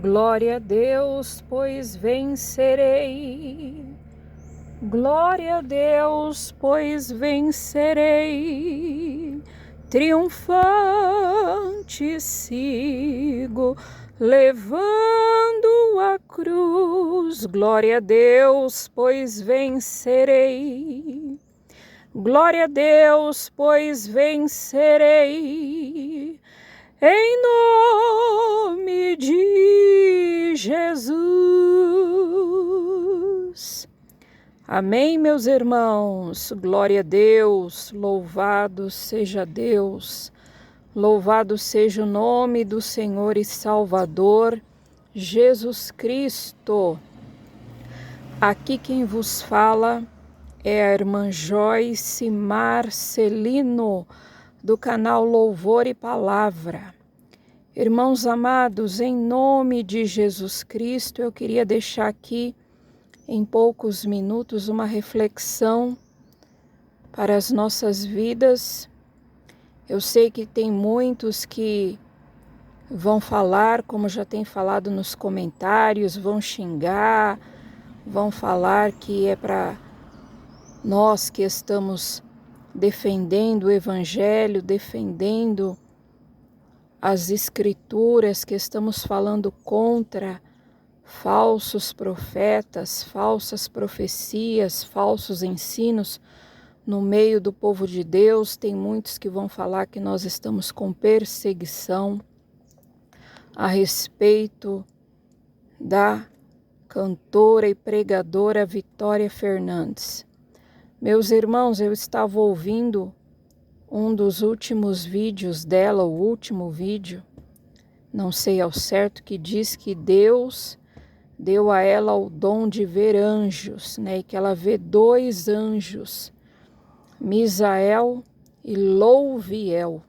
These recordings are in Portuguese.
Glória a Deus, pois vencerei. Glória a Deus, pois vencerei. Triunfante sigo, levando a cruz. Glória a Deus, pois vencerei. Glória a Deus, pois vencerei. Em nome de Jesus. Amém, meus irmãos. Glória a Deus. Louvado seja Deus. Louvado seja o nome do Senhor e Salvador Jesus Cristo. Aqui quem vos fala é a irmã Joyce Marcelino, do canal Louvor e Palavra. Irmãos amados, em nome de Jesus Cristo, eu queria deixar aqui em poucos minutos uma reflexão para as nossas vidas. Eu sei que tem muitos que vão falar, como já tem falado nos comentários, vão xingar, vão falar que é para nós que estamos defendendo o Evangelho, defendendo as Escrituras, que estamos falando contra falsos profetas, falsas profecias, falsos ensinos no meio do povo de Deus. Tem muitos que vão falar que nós estamos com perseguição a respeito da cantora e pregadora Vitória Fernandes. Meus irmãos, eu estava ouvindo um dos últimos vídeos dela, o último vídeo, não sei ao certo, que diz que Deus deu a ela o dom de ver anjos, né? E que ela vê 2 anjos, Misael e Louviel.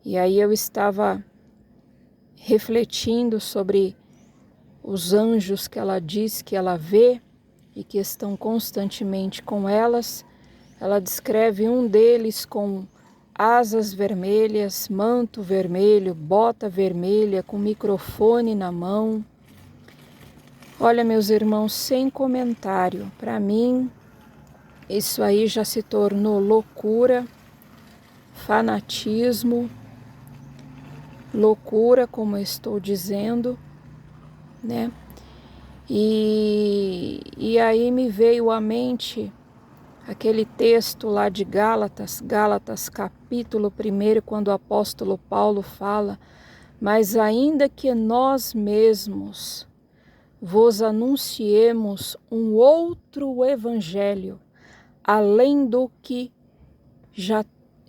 E aí eu estava refletindo sobre os anjos que ela diz que ela vê e que estão constantemente com elas. Ela descreve um deles com asas vermelhas, manto vermelho, bota vermelha, com microfone na mão. Olha, meus irmãos, sem comentário. Para mim, isso aí já se tornou loucura, fanatismo, loucura, como eu estou dizendo, né? E aí me veio à mente aquele texto lá de Gálatas capítulo 1, quando o apóstolo Paulo fala: mas ainda que nós mesmos vos anunciemos um outro evangelho, além do que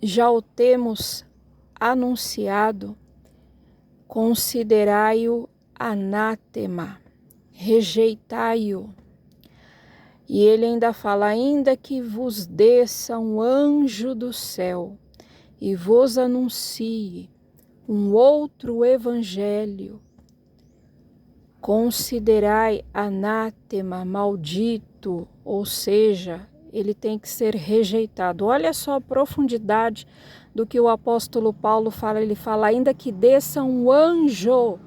já o temos anunciado, considerai-o anátema, rejeitai-o. E ele ainda fala: ainda que vos desça um anjo do céu e vos anuncie um outro evangelho, considerai anátema, maldito, ou seja, ele tem que ser rejeitado. Olha só a profundidade do que o apóstolo Paulo fala. Ele fala: ainda que desça um anjo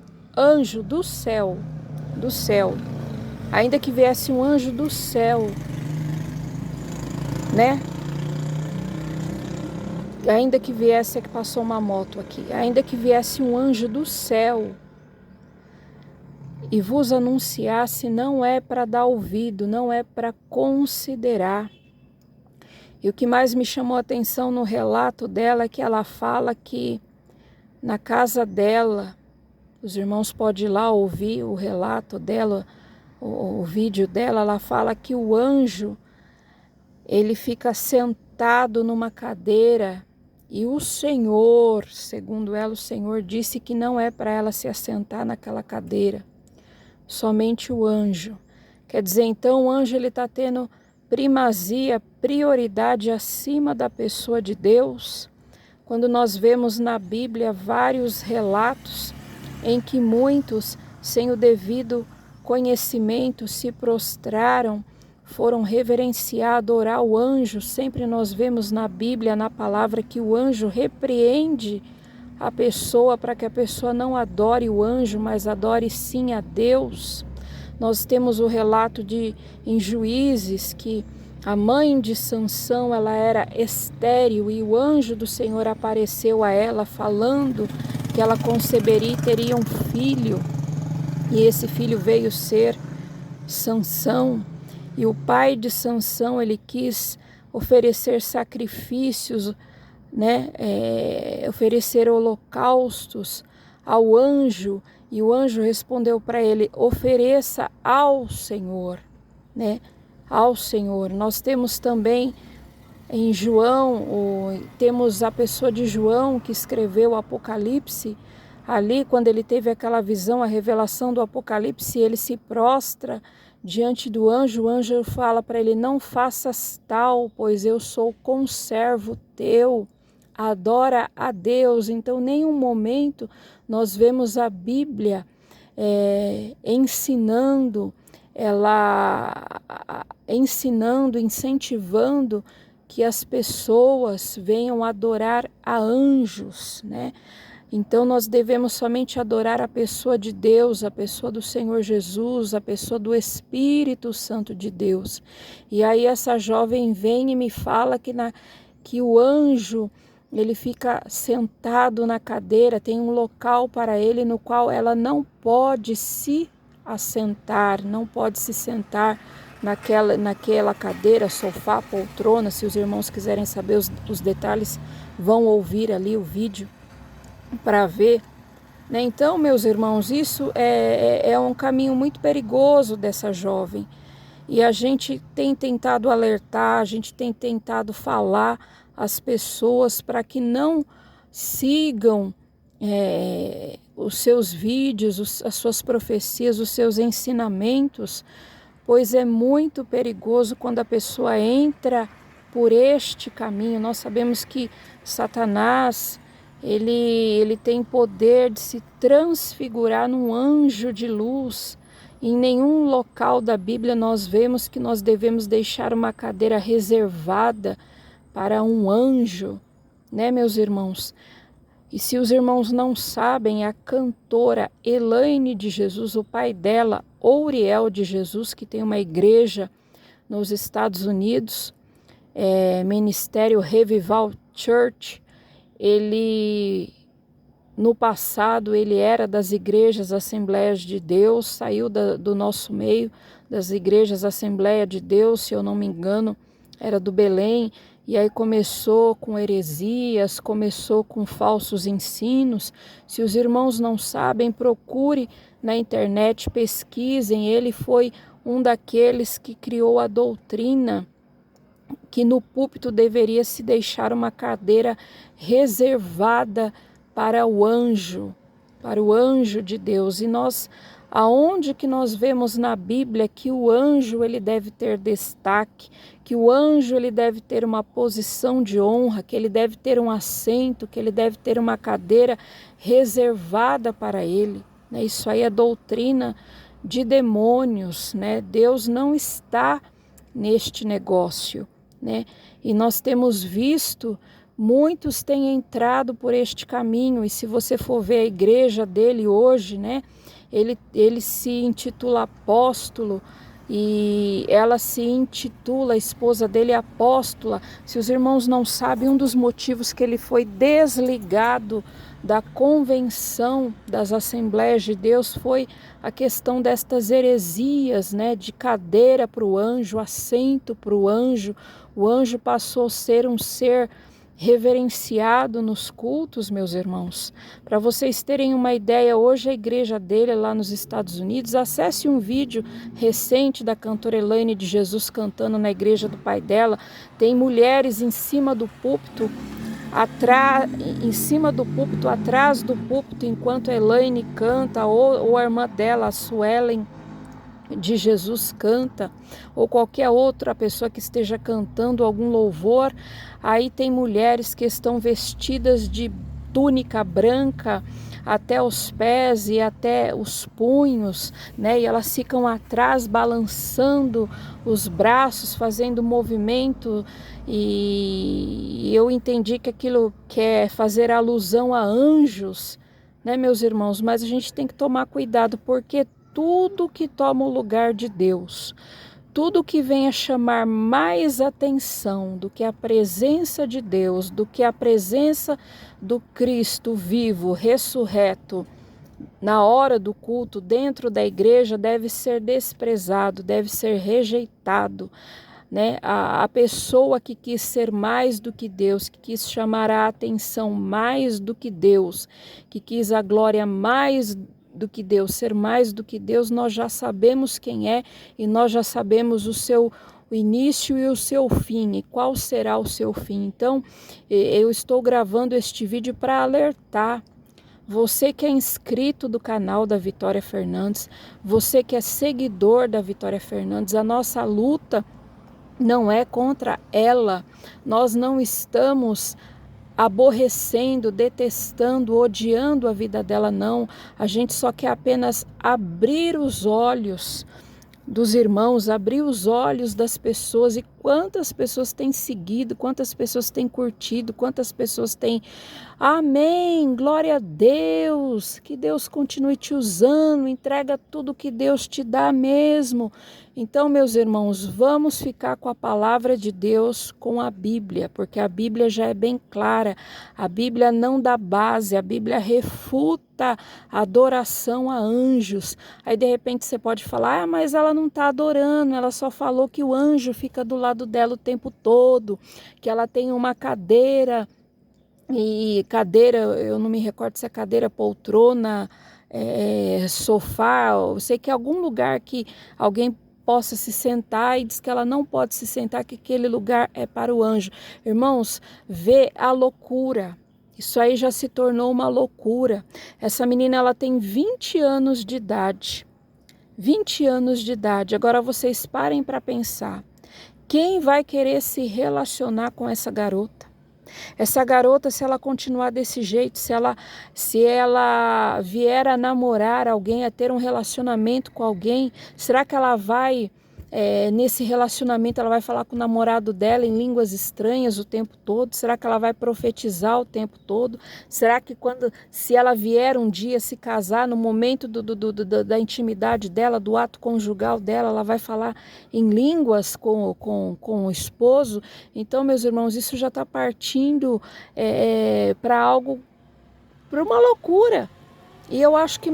do céu, ainda que viesse um anjo do céu, né? Ainda que viesse, é que passou uma moto aqui, ainda que viesse um anjo do céu e vos anunciasse, não é para dar ouvido, não é para considerar. E o que mais me chamou a atenção no relato dela é que ela fala que na casa dela, os irmãos podem ir lá ouvir o relato dela, o vídeo dela. Ela fala que o anjo, ele fica sentado numa cadeira e o Senhor, segundo ela, o Senhor disse que não é para ela se assentar naquela cadeira, somente o anjo. Quer dizer, então o anjo ele está tendo primazia, prioridade acima da pessoa de Deus. Quando nós vemos na Bíblia vários relatos em que muitos, sem o devido conhecimento, se prostraram, foram reverenciar, adorar o anjo. Sempre nós vemos na Bíblia, na palavra, que o anjo repreende a pessoa, para que a pessoa não adore o anjo, mas adore sim a Deus. Nós temos o relato em Juízes que a mãe de Sansão, ela era estéril e o anjo do Senhor apareceu a ela falando que ela conceberia e teria um filho. E esse filho veio ser Sansão. E o pai de Sansão, ele quis oferecer sacrifícios, né, oferecer holocaustos ao anjo, e o anjo respondeu para ele: ofereça ao Senhor, né, ao Senhor. Nós temos também em João, temos a pessoa de João que escreveu o Apocalipse. Ali, quando ele teve aquela visão, a revelação do Apocalipse, ele se prostra diante do anjo. O anjo fala para ele: não faças tal, pois eu sou conservo teu. Adora a Deus. Então, em nenhum momento nós vemos a Bíblia incentivando que as pessoas venham adorar a anjos, né? Então nós devemos somente adorar a pessoa de Deus, a pessoa do Senhor Jesus, a pessoa do Espírito Santo de Deus. E aí essa jovem vem e me fala que o anjo, ele fica sentado na cadeira, tem um local para ele no qual ela não pode se assentar, não pode se sentar naquela cadeira, sofá, poltrona. Se os irmãos quiserem saber os detalhes, vão ouvir ali o vídeo para ver, né? Então, meus irmãos, isso é um caminho muito perigoso dessa jovem. E a gente tem tentado alertar, a gente tem tentado falar às pessoas para que não sigam os seus vídeos, as suas profecias, os seus ensinamentos, pois é muito perigoso quando a pessoa entra por este caminho. Nós sabemos que Satanás, ele tem poder de se transfigurar num anjo de luz. Em nenhum local da Bíblia nós vemos que nós devemos deixar uma cadeira reservada para um anjo, né, meus irmãos? E se os irmãos não sabem, a cantora Elaine de Jesus, o pai dela, Ouriel de Jesus, que tem uma igreja nos Estados Unidos, Ministério Revival Church, ele, no passado, ele era das igrejas Assembleias de Deus, saiu do nosso meio, das igrejas Assembleia de Deus, se eu não me engano, era do Belém, e aí começou com heresias, começou com falsos ensinos. Se os irmãos não sabem, procure na internet, pesquisem. Ele foi um daqueles que criou a doutrina que no púlpito deveria se deixar uma cadeira reservada para o anjo de Deus. E nós, aonde que nós vemos na Bíblia que o anjo ele deve ter destaque, que o anjo ele deve ter uma posição de honra, que ele deve ter um assento, que ele deve ter uma cadeira reservada para ele, né? Isso aí é doutrina de demônios, né? Deus não está neste negócio, né? E nós temos visto muitos têm entrado por este caminho. E se você for ver a igreja dele hoje, né? Ele se intitula apóstolo e ela se intitula, a esposa dele, apóstola. Se os irmãos não sabem, um dos motivos que ele foi desligado da convenção das Assembleias de Deus foi a questão destas heresias, né, de cadeira para o anjo, assento para o anjo. O anjo passou a ser um ser reverenciado nos cultos, meus irmãos. Para vocês terem uma ideia, hoje a igreja dele lá nos Estados Unidos, acesse um vídeo recente da cantora Elaine de Jesus cantando na igreja do pai dela. Tem mulheres em cima do púlpito, atrás do púlpito, enquanto a Elaine canta, ou a irmã dela, a Suelen de Jesus canta, ou qualquer outra pessoa que esteja cantando algum louvor. Aí tem mulheres que estão vestidas de túnica branca, até os pés e até os punhos, né? E elas ficam atrás balançando os braços, fazendo movimento, e eu entendi que aquilo quer fazer alusão a anjos, né, meus irmãos? Mas a gente tem que tomar cuidado, porque tudo que toma o lugar de Deus, tudo que venha chamar mais atenção do que a presença de Deus, do que a presença do Cristo vivo, ressurreto, na hora do culto, dentro da igreja, deve ser desprezado, deve ser rejeitado, né? A pessoa que quis ser mais do que Deus, que quis chamar a atenção mais do que Deus, que quis a glória mais do que Deus, ser mais do que Deus, nós já sabemos quem é e nós já sabemos o início e o seu fim, e qual será o seu fim. Então, eu estou gravando este vídeo para alertar você que é inscrito do canal da Vitória Fernandes, você que é seguidor da Vitória Fernandes. A nossa luta não é contra ela, nós não estamos aborrecendo, detestando, odiando a vida dela, não. A gente só quer apenas abrir os olhos dos irmãos, abrir os olhos das pessoas. E quantas pessoas têm seguido, quantas pessoas têm curtido, quantas pessoas têm... Amém, glória a Deus, que Deus continue te usando, entrega tudo que Deus te dá mesmo. Então, meus irmãos, vamos ficar com a palavra de Deus, com a Bíblia, porque a Bíblia já é bem clara, a Bíblia não dá base, a Bíblia refuta a adoração a anjos. Aí, de repente, você pode falar, mas ela não está adorando, ela só falou que o anjo fica do lado dela o tempo todo, que ela tem uma cadeira, e cadeira, eu não me recordo se é cadeira, poltrona, sofá, eu sei que é algum lugar que alguém possa se sentar, e diz que ela não pode se sentar, que aquele lugar é para o anjo. Irmãos, vê a loucura. Isso aí já se tornou uma loucura. Essa menina, ela tem 20 anos de idade. 20 anos de idade. Agora vocês parem para pensar. Quem vai querer se relacionar com essa garota? Essa garota, se ela continuar desse jeito, se ela vier a namorar alguém, a ter um relacionamento com alguém, será que ela vai, nesse relacionamento, ela vai falar com o namorado dela em línguas estranhas o tempo todo? Será que ela vai profetizar o tempo todo? Será que se ela vier um dia se casar, no momento da intimidade dela, do ato conjugal dela, ela vai falar em línguas com o esposo? Então, meus irmãos, isso já está partindo para algo, para uma loucura. E eu acho que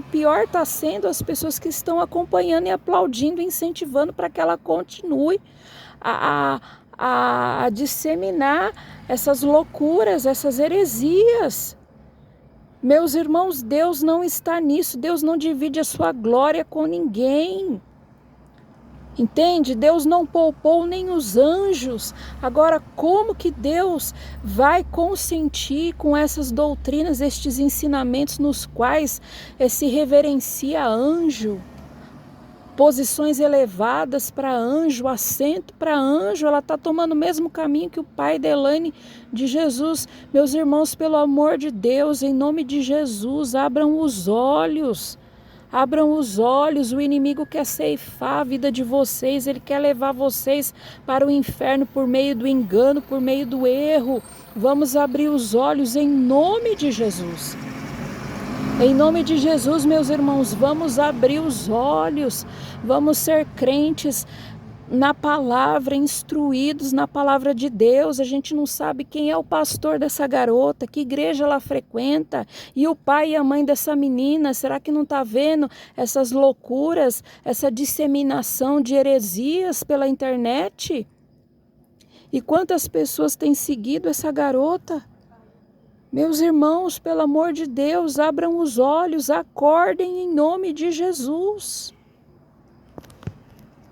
pior está sendo as pessoas que estão acompanhando e aplaudindo, incentivando para que ela continue a disseminar essas loucuras, essas heresias. Meus irmãos, Deus não está nisso, Deus não divide a sua glória com ninguém. Entende? Deus não poupou nem os anjos. Agora, como que Deus vai consentir com essas doutrinas, estes ensinamentos nos quais se reverencia anjo? Posições elevadas para anjo, assento para anjo. Ela está tomando o mesmo caminho que o pai da Elaine de Jesus. Meus irmãos, pelo amor de Deus, em nome de Jesus, abram os olhos. Abram os olhos, o inimigo quer ceifar a vida de vocês, ele quer levar vocês para o inferno por meio do engano, por meio do erro. Vamos abrir os olhos em nome de Jesus. Em nome de Jesus, meus irmãos, vamos abrir os olhos, vamos ser crentes na palavra, instruídos na palavra de Deus. A gente não sabe quem é o pastor dessa garota, que igreja ela frequenta, e o pai e a mãe dessa menina. Será que não está vendo essas loucuras, essa disseminação de heresias pela internet? E quantas pessoas têm seguido essa garota? Meus irmãos, pelo amor de Deus, abram os olhos, acordem em nome de Jesus.